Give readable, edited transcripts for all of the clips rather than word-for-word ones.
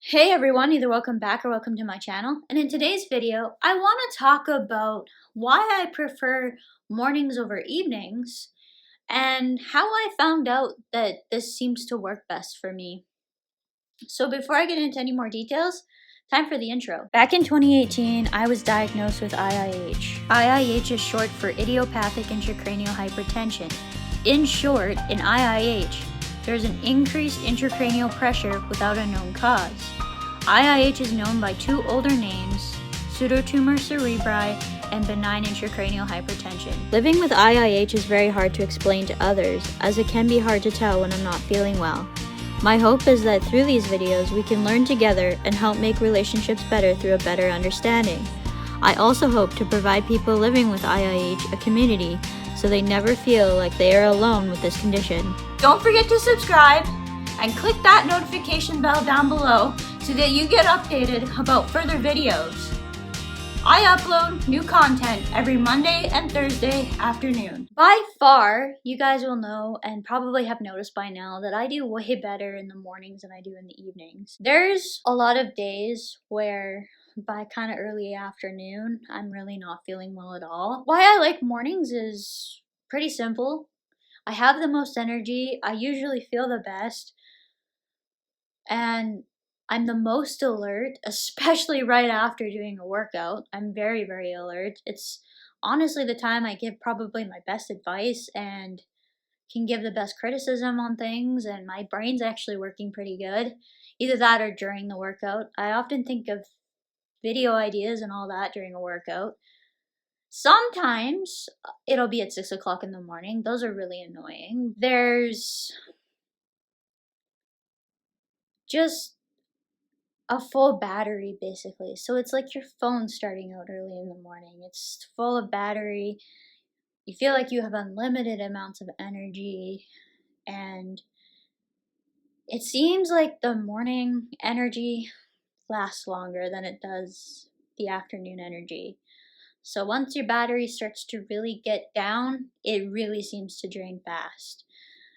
Hey everyone, either welcome back or welcome to my channel. And in today's video, I want to talk about why I prefer mornings over evenings and how I found out that this seems to work best for me. So before I get into any more details, time for the intro. Back in 2018, I was diagnosed with IIH. IIH is short for idiopathic intracranial hypertension. In short, in IIH, there's an increased intracranial pressure without a known cause. IIH is known by two older names, pseudotumor cerebri and benign intracranial hypertension. Living with IIH is very hard to explain to others, as it can be hard to tell when I'm not feeling well. My hope is that through these videos we can learn together and help make relationships better through a better understanding. I also hope to provide people living with IIH a community so they never feel like they are alone with this condition. Don't forget to subscribe and click that notification bell down below so that you get updated about further videos. I upload new content every Monday and Thursday afternoon. By far, you guys will know and probably have noticed by now that I do way better in the mornings than I do in the evenings. There's a lot of days where by kind of early afternoon, I'm really not feeling well at all. Why I like mornings is pretty simple. I have the most energy, I usually feel the best, and I'm the most alert, especially right after doing a workout. I'm very, very alert. It's honestly the time I give probably my best advice and can give the best criticism on things, and my brain's actually working pretty good. Either that or during the workout. I often think of video ideas and all that during a workout. Sometimes it'll be at 6 o'clock in the morning. Those are really annoying. There's just a full battery basically. So it's like your phone starting out early in the morning. It's full of battery. You feel like you have unlimited amounts of energy, and it seems like the morning energy lasts longer than it does the afternoon energy. So once your battery starts to really get down, it really seems to drain fast.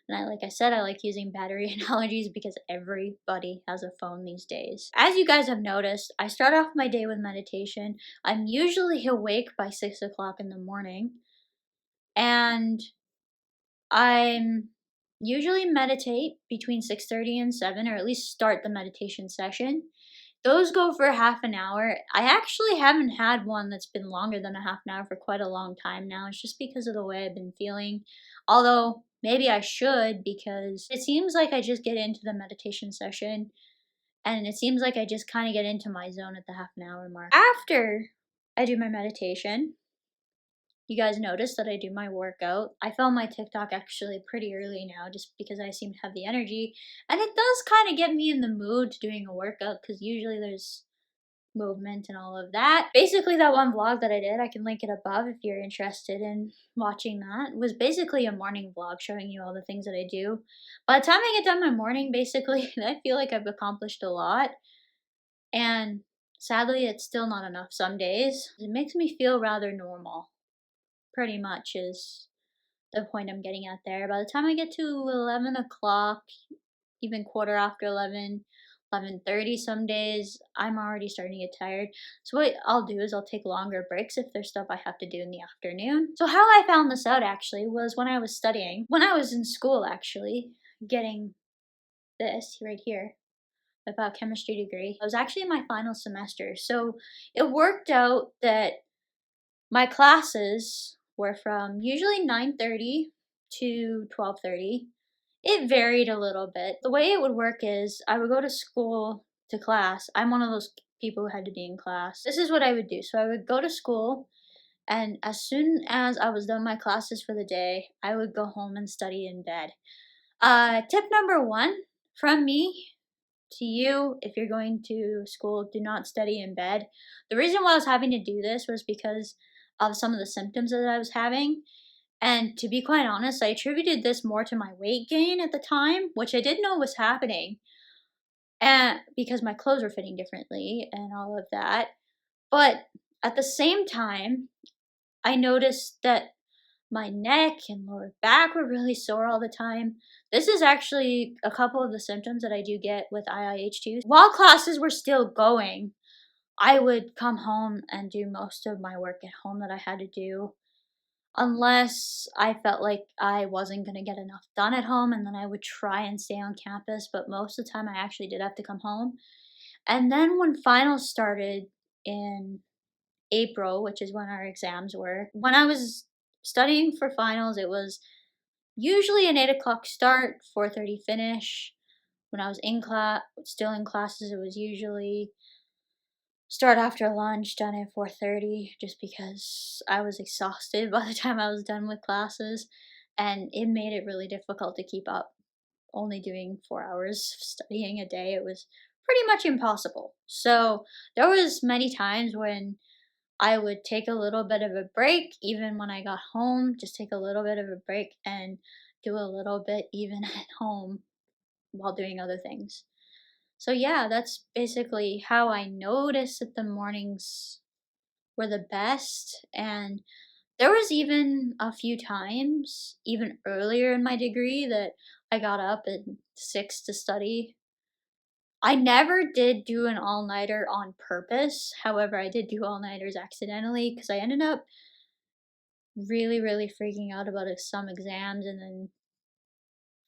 And like I said, I like using battery analogies because everybody has a phone these days. As you guys have noticed, I start off my day with meditation. I'm usually awake by 6 o'clock in the morning. And I'm usually meditate between 6:30 and 7, or at least start the meditation session. Those go for half an hour. I actually haven't had one that's been longer than a half an hour for quite a long time now. It's just because of the way I've been feeling. Although maybe I should, because it seems like I just get into the meditation session and it seems like I just kind of get into my zone at the half an hour mark. After I do my meditation, you guys noticed that I do my workout. I film my TikTok actually pretty early now just because I seem to have the energy. And it does kind of get me in the mood to doing a workout because usually there's movement and all of that. Basically, that one vlog that I did, I can link it above if you're interested in watching that, was basically a morning vlog showing you all the things that I do. By the time I get done my morning, basically, I feel like I've accomplished a lot. And sadly, it's still not enough some days. It makes me feel rather normal, pretty much is the point I'm getting at there. By the time I get to 11 o'clock, even quarter after 11, 11:30 some days, I'm already starting to get tired. So what I'll do is I'll take longer breaks if there's stuff I have to do in the afternoon. So how I found this out actually was when I was studying, when I was in school actually, getting this right here, the biochemistry degree. I was actually in my final semester. So it worked out that my classes were from usually 9:30 to 12:30. It varied a little bit. The way it would work is I would go to school to class. I'm one of those people who had to be in class. This is what I would do. So I would go to school, and as soon as I was done my classes for the day, I would go home and study in bed. Tip number one from me to you, if you're going to school, do not study in bed. The reason why I was having to do this was because of some of the symptoms that I was having. And to be quite honest, I attributed this more to my weight gain at the time, which I didn't know was happening. And because my clothes were fitting differently and all of that. But at the same time, I noticed that my neck and lower back were really sore all the time. This is actually a couple of the symptoms that I do get with IIH2. While classes were still going, I would come home and do most of my work at home that I had to do, unless I felt like I wasn't going to get enough done at home, and then I would try and stay on campus, but most of the time I actually did have to come home. And then when finals started in April, which is when our exams were, when I was studying for finals, it was usually an 8 o'clock start, 4:30 finish. When I was in class, still in classes, it was usually start after lunch, done at 4:30, just because I was exhausted by the time I was done with classes, and it made it really difficult to keep up. Only doing 4 hours of studying a day, it was pretty much impossible. So there was many times when I would take a little bit of a break, even when I got home, just take a little bit of a break and do a little bit even at home while doing other things. So yeah, that's basically how I noticed that the mornings were the best. And there was even a few times, even earlier in my degree, that I got up at 6 to study. I never did do an all-nighter on purpose. However, I did do all-nighters accidentally because I ended up really, really freaking out about some exams and then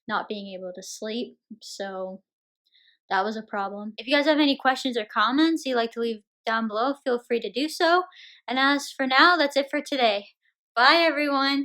not being able to sleep. So that was a problem. If you guys have any questions or comments you'd like to leave down below, feel free to do so. And as for now, that's it for today. Bye, everyone.